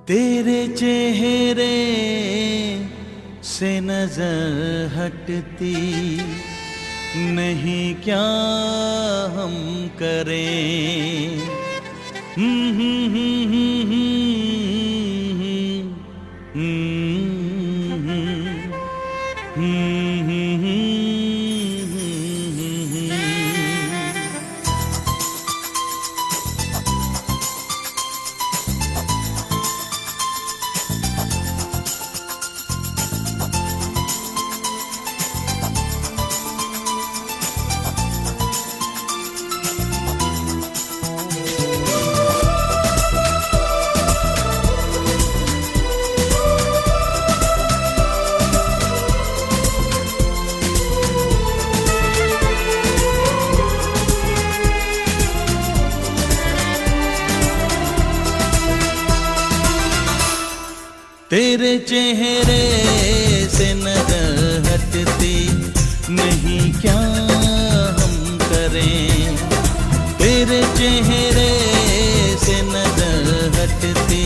तेरे चेहरे से नजर हटती नहीं, क्या हम करें। तेरे चेहरे से नजर हटती नहीं, क्या हम करें। तेरे चेहरे से नजर हटती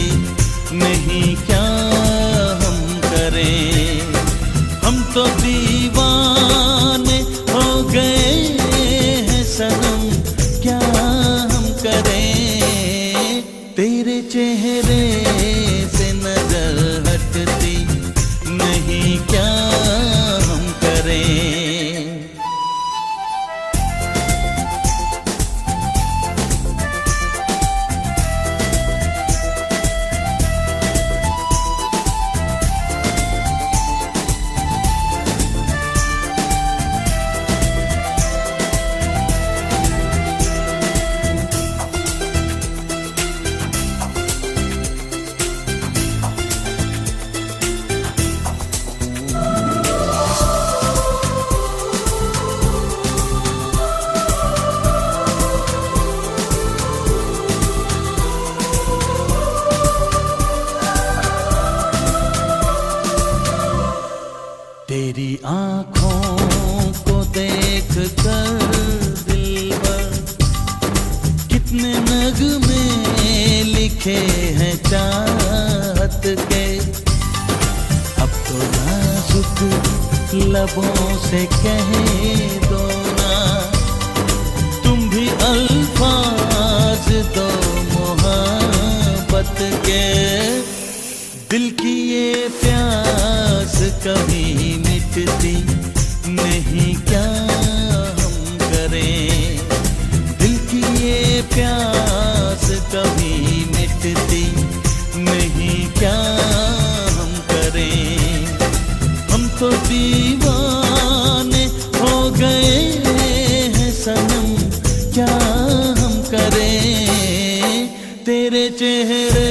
नहीं, क्या हम करें। हम तो दीवाने हो गए हैं सनम, क्या हम करें। तेरे चेहरे से नजर हटती नहीं, क्या हम करें। तेरी आँखों को देख कर दिलबर कितने नगमे लिखे हैं चाहत के। अब तो नाजुक लबों से कह दो ना, तुम भी अल्फाज दो मोहब्बत के। दिल की ये प्यास कभी मिटती नहीं, क्या हम करें। दिल की ये प्यास कभी मिटती नहीं, क्या हम करें। हम तो दीवाने हो गए हैं सनम, क्या हम करें। तेरे चेहरे